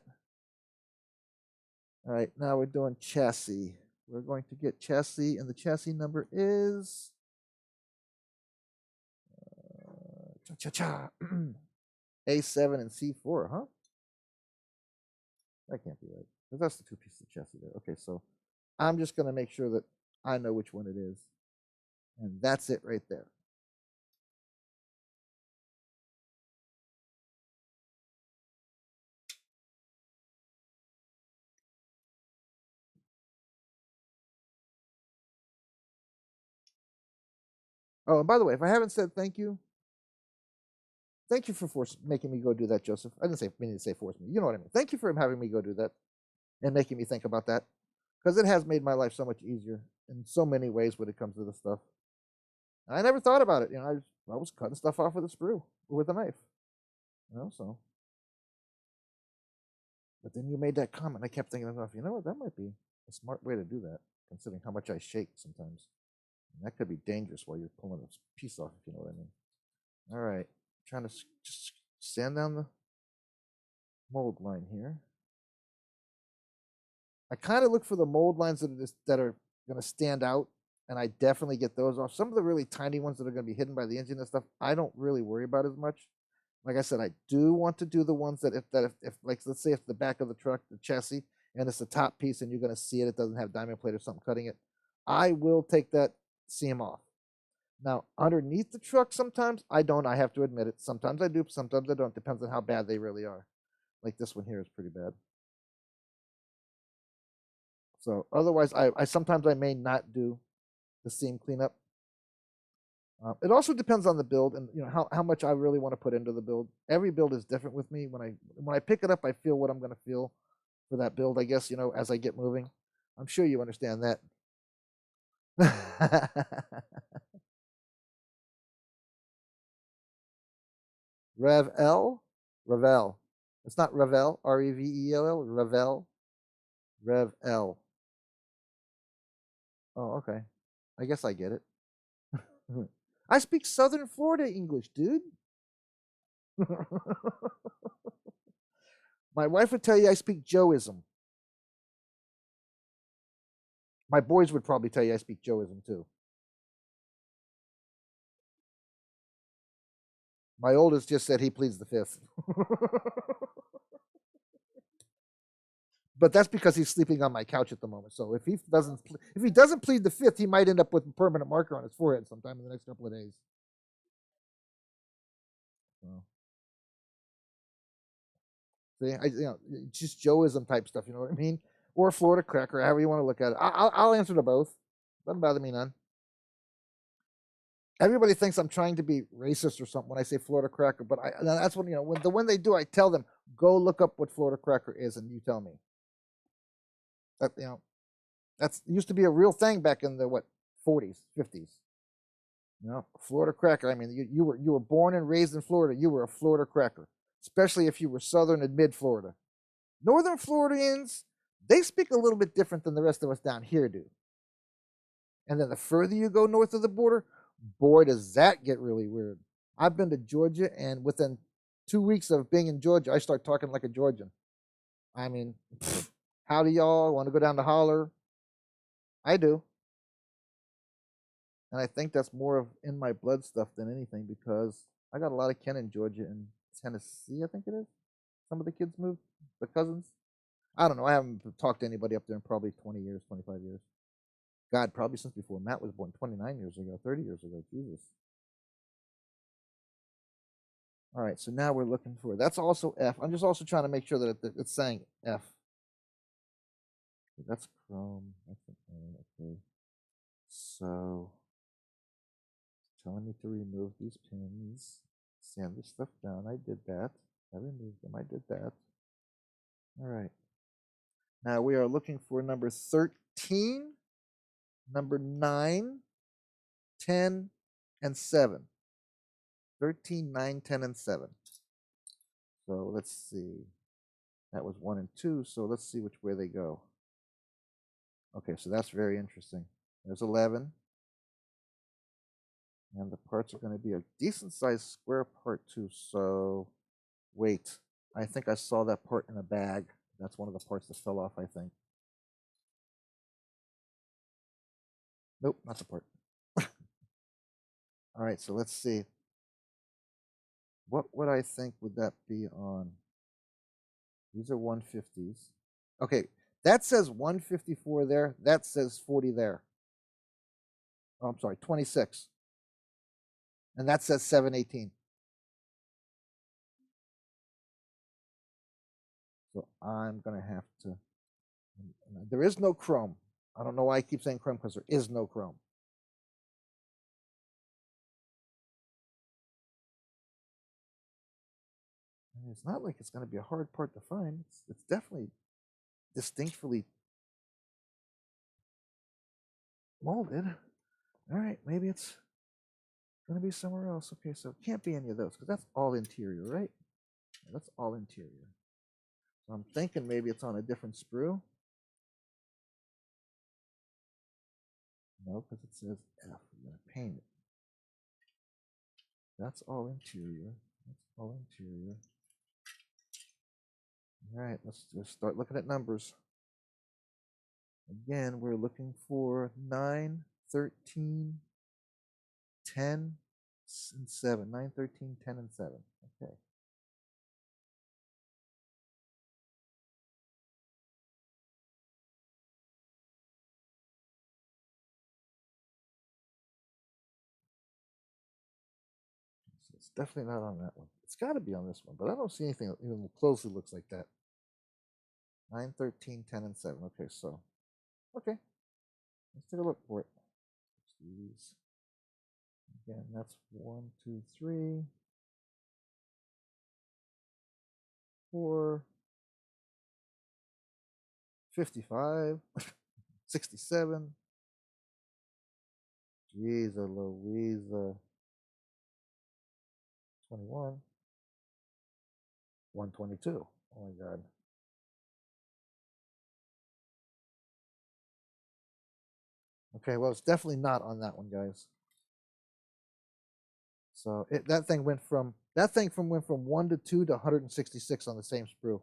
All right, now we're doing chassis. We're going to get chassis, and the chassis number is A7 and C4, huh? That can't be right. Because that's the two pieces of chassis there. Okay, so I'm just going to make sure that I know which one it is. And that's it right there. Oh, and by the way, if I haven't said thank you for making me go do that, Joseph. I didn't mean to say force me. You know what I mean. Thank you for having me go do that and making me think about that. Because it has made my life so much easier in so many ways when it comes to this stuff. I never thought about it. I was cutting stuff off with a sprue or with a knife. So. But then you made that comment. I kept thinking, you know what? That might be a smart way to do that, considering how much I shake sometimes. And that could be dangerous while you're pulling a piece off, if you know what I mean. All right. Trying to just sand down the mold line here. I kind of look for the mold lines that are going to stand out, and I definitely get those off. Some of the really tiny ones that are going to be hidden by the engine and stuff, I don't really worry about as much. Like I said, I do want to do the ones that if like, let's say it's the back of the truck, the chassis, and it's the top piece and you're going to see it doesn't have diamond plate or something cutting it, I will take that seam off. Now, underneath the truck, sometimes I don't. I have to admit it. Sometimes I do, sometimes I don't. Depends on how bad they really are. Like this one here is pretty bad. So otherwise, I sometimes I may not do the seam cleanup. It also depends on the build and how much I really want to put into the build. Every build is different with me. When I pick it up, I feel what I'm going to feel for that build. I guess as I get moving. I'm sure you understand that. Revel. It's not Revel, Revell, Revel, Revel. Oh, okay. I guess I get it. I speak Southern Florida English, dude. My wife would tell you I speak Joeism. My boys would probably tell you I speak Joeism too. My oldest just said he pleads the fifth. But that's because he's sleeping on my couch at the moment. So if he doesn't plead the fifth, he might end up with a permanent marker on his forehead sometime in the next couple of days. So. See, just Joeism type stuff. You know what I mean? Or Florida cracker, however you want to look at it. I'll answer to both. Doesn't bother me none. Everybody thinks I'm trying to be racist or something when I say Florida cracker, but that's when they do, I tell them, go look up what Florida cracker is, and you tell me. That's used to be a real thing back in the 40s, 50s. Florida cracker. I mean, you were born and raised in Florida. You were a Florida cracker, especially if you were Southern and Mid Florida. Northern Floridians, they speak a little bit different than the rest of us down here do. And then the further you go north of the border, boy, does that get really weird. I've been to Georgia, and within 2 weeks of being in Georgia, I start talking like a Georgian. I mean, howdy y'all, want to go down to holler? I do. And I think that's more of in my blood stuff than anything because I got a lot of kin in Georgia and Tennessee, I think it is. Some of the kids moved, the cousins. I don't know. I haven't talked to anybody up there in probably 20 years, 25 years. God, probably since before Matt was born, 29 years ago, 30 years ago. Jesus. All right, so now we're looking for, that's also F. I'm just also trying to make sure that it's saying F. That's Chrome. That's okay. So, it's telling me to remove these pins, sand this stuff down. I did that. I removed them. I did that. All right. Now we are looking for number 13, number 9, 10, and 7. 13, 9, 10, and 7. So let's see. That was 1 and 2. So let's see which way they go. Okay, so that's very interesting. There's 11. And the parts are going to be a decent sized square part too. So wait, I think I saw that part in a bag. That's one of the parts that fell off, I think. Nope, not the part. All right, so let's see. What would I think would that be on? These are 150s. Okay, that says 154 there. That says 40 there. Oh, I'm sorry, 26. And that says 718. So I'm going to have to, there is no chrome. I don't know why I keep saying chrome because there is no chrome. And it's not like it's going to be a hard part to find. It's definitely distinctly molded. All right, maybe it's going to be somewhere else. Okay, so it can't be any of those because that's all interior, right? Yeah, that's all interior. So I'm thinking maybe it's on a different sprue. No, because it says F. We're going to paint it. That's all interior. That's all interior. All right, let's just start looking at numbers. Again, we're looking for 9, 13, 10, and 7. 9, 13, 10, and 7. Okay. So it's definitely not on that one. It's got to be on this one, but I don't see anything that even closely looks like that. 9, 13, 10, and 7. Okay, so, okay. Let's take a look for it. These. Again, that's 1, 2, 3, 4, 55, 67. Jeez, Louisa. 21. 122. Oh my God. Okay, well, it's definitely not on that one, guys. So that thing went from 1 to 2 to 166 on the same sprue.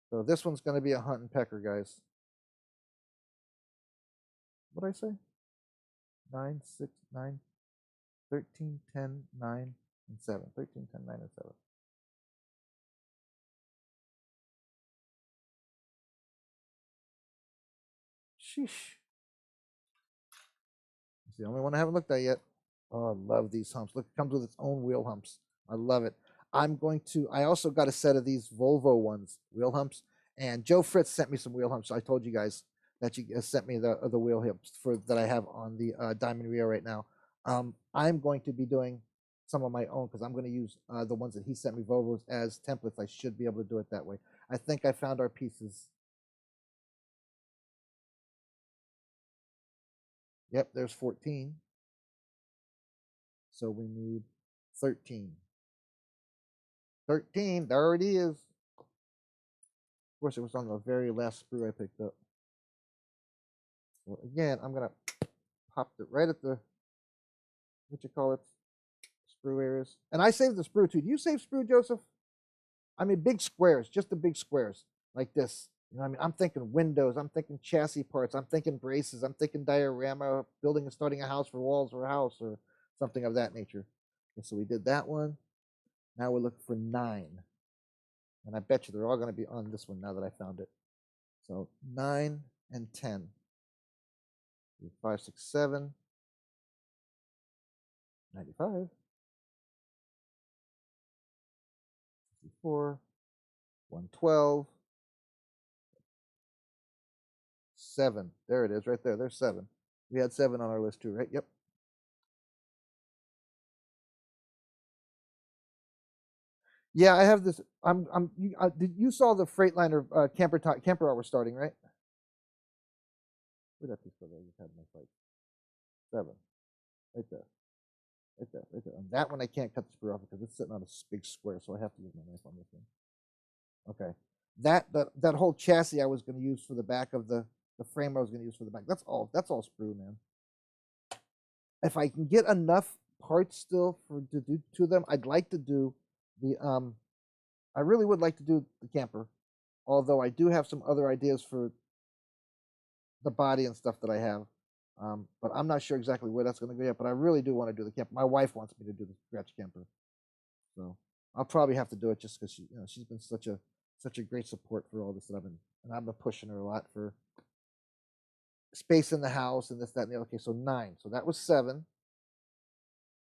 So this one's going to be a hunt and pecker, guys. What did I say? 9, 6, 9, 13, 10, 9, and 7. 13, 10, 9, and 7. Sheesh. It's the only one I haven't looked at yet. Oh, I love these humps. Look, it comes with its own wheel humps. I love it. I also got a set of these Volvo ones, wheel humps. And Joe Fritz sent me some wheel humps. So I told you guys that you sent me the wheel humps that I have on the Diamond Rio right now. I'm going to be doing some of my own because I'm going to use the ones that he sent me, Volvos, as templates. I should be able to do it that way. I think I found our pieces. Yep, there's 14. So we need 13. 13, there it is. Of course, it was on the very last sprue I picked up. Well, again, I'm going to pop it right at the, sprue areas. And I saved the sprue too. Do you save sprue, Joseph? I mean, big squares, just the big squares like this. You know what I mean? I'm thinking windows, I'm thinking chassis parts, I'm thinking braces, I'm thinking diorama, building and starting a house for walls or a house or something of that nature. Okay, so we did that one. Now we're looking for 9. And I bet you they're all going to be on this one now that I found it. So 9 and 10. 5, 6, 7. 95. 54. 112. 7. There it is, right there. There's 7. We had 7 on our list too, right? Yep. Yeah, I have this. You saw the Freightliner camper hour starting, right? Where'd that piece go? I just had my fight. 7. Right there. Right there. Right there. On that one, I can't cut the sprue off because it's sitting on a big square, so I have to use my knife on this one. Okay. That whole chassis I was going to use for the back of the frame I was going to use for the back. That's all sprue, man. If I can get enough parts still to do to them, I'd like to do the I really would like to do the camper, although I do have some other ideas for the body and stuff that I have. But I'm not sure exactly where that's going to go yet. But I really do want to do the camper. My wife wants me to do the scratch camper, so I'll probably have to do it just because she's been such a great support for all this that I've been pushing her a lot for space in the house and this, that, and the other. Okay, so 9. So that was 7.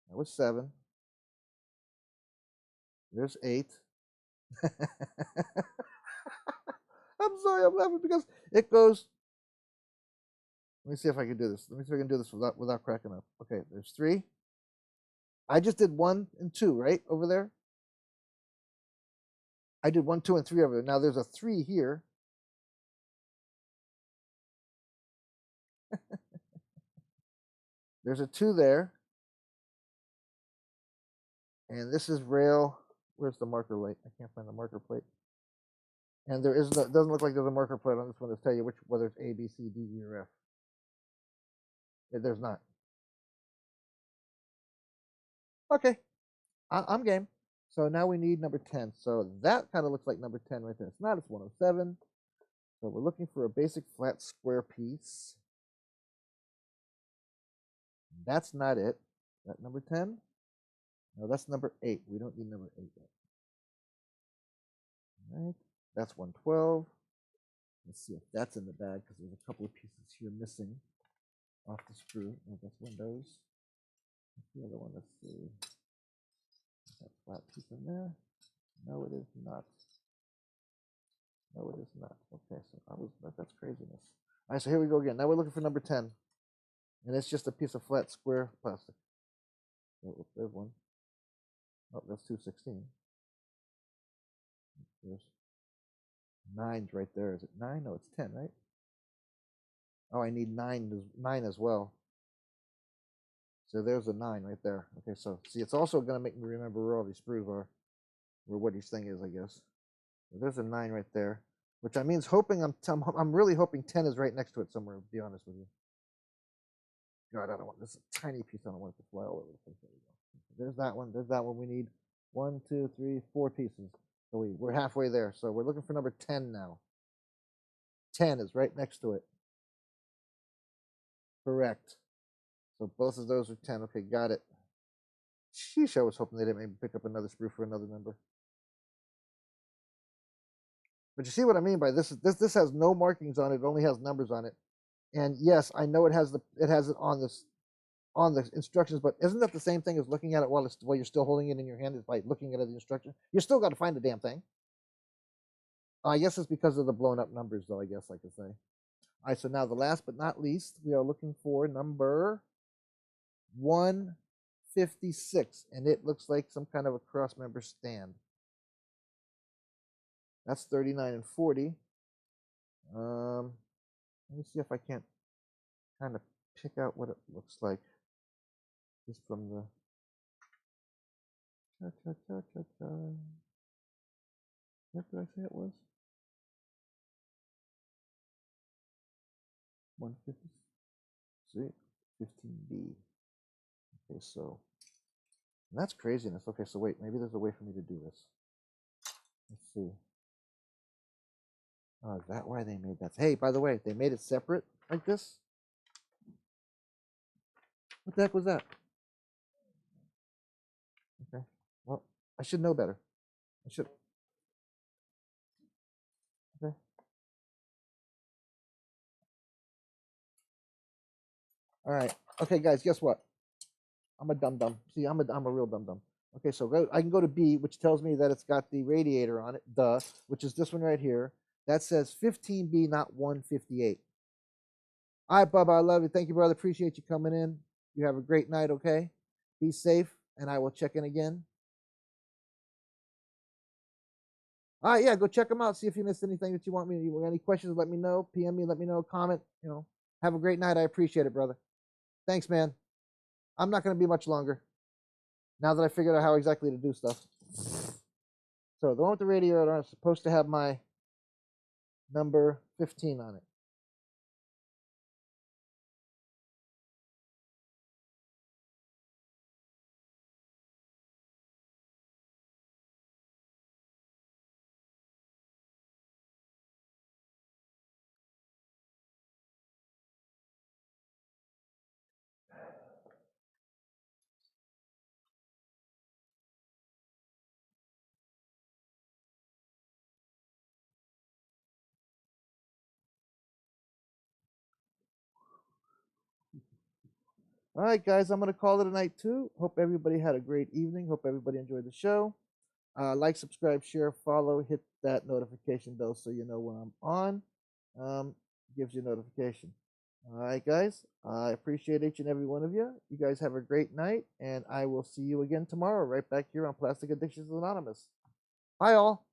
That was 7. There's 8. I'm sorry, I'm laughing because it goes. Let me see if I can do this. Let me see if I can do this without cracking up. Okay, there's 3. I just did 1 and 2, right? Over there. I did 1, 2, and 3 over there. Now there's a 3 here. There's a 2 there. And this is rail. Where's the marker light? I can't find the marker plate. And there is no, doesn't look like there's a marker plate on this one to tell you whether it's A, B, C, D, E, or F. There's not. Okay, I'm game. So now we need number 10. So that kind of looks like number 10 right there. It's not, it's 107. So we're looking for a basic flat square piece. That's not it. Is that number 10? No, that's number 8. We don't need number 8 yet. All right, that's 112. Let's see if that's in the bag because there's a couple of pieces here missing off the sprue. Oh, that's windows. What's the other one? Let's see. Is that flat piece in there? No, it is not. No, it is not. Okay, so that's craziness. All right, so here we go again. Now we're looking for number 10. And it's just a piece of flat square plastic. Oh, there's one. Oh, that's 216. There's 9's right there. Is it 9? No, it's 10, right? Oh, I need 9 as well. So there's a 9 right there. Okay, so see, it's also going to make me remember where all these sprues are, or what each thing is, I guess. So there's a 9 right there, which I mean's hoping I'm really hoping 10 is right next to it somewhere. To be honest with you. God, I don't want this tiny piece. I don't want it to fly all over the place. There we go. There's that one. There's that one. We need 1, 2, 3, 4 pieces. So we're halfway there. So we're looking for number 10 now. 10 is right next to it. Correct. So both of those are 10. Okay, got it. Sheesh, I was hoping they didn't maybe pick up another sprue for another number. But you see what I mean by this? This has no markings on it. It only has numbers on it. And yes, I know it has it on the instructions, but isn't that the same thing as looking at it while you're still holding it in your hand? Is by looking at the instructions. You still got to find the damn thing. I guess it's because of the blown up numbers, though. I guess I could say. All right. So now the last but not least, we are looking for number 156, and it looks like some kind of a cross member stand. That's 39 and 40. Let me see if I can't kind of pick out what it looks like just from the what did I say it was? 150. See, 15B. Okay, so And that's craziness. Okay, so wait, maybe there's a way for me to do this. Let's see. Oh, is that why they made that? Hey, by the way, they made it separate like this. What the heck was that? Okay. Well, I should know better. I should. Okay. All right. Okay, guys, guess what? I'm a dum-dum. See, I'm a real dum-dum. Okay, so I can go to B, which tells me that it's got the radiator on it, which is this one right here. That says 15B, not 158. All right, Bubba, I love you. Thank you, brother. Appreciate you coming in. You have a great night, okay? Be safe, and I will check in again. All right, yeah, go check them out. See if you missed anything that you want me. You any questions, let me know. PM me, let me know. Comment, Have a great night. I appreciate it, brother. Thanks, man. I'm not going to be much longer now that I figured out how exactly to do stuff. So the one with the radiator is supposed to have my number 15 on it. All right, guys, I'm going to call it a night too. Hope everybody had a great evening. Hope everybody enjoyed the show. Like, subscribe, share, follow, hit that notification bell so you know when I'm on. Gives you a notification. All right, guys. I appreciate each and every one of you. You guys have a great night, and I will see you again tomorrow right back here on Plastic Addictions Anonymous. Bye, all.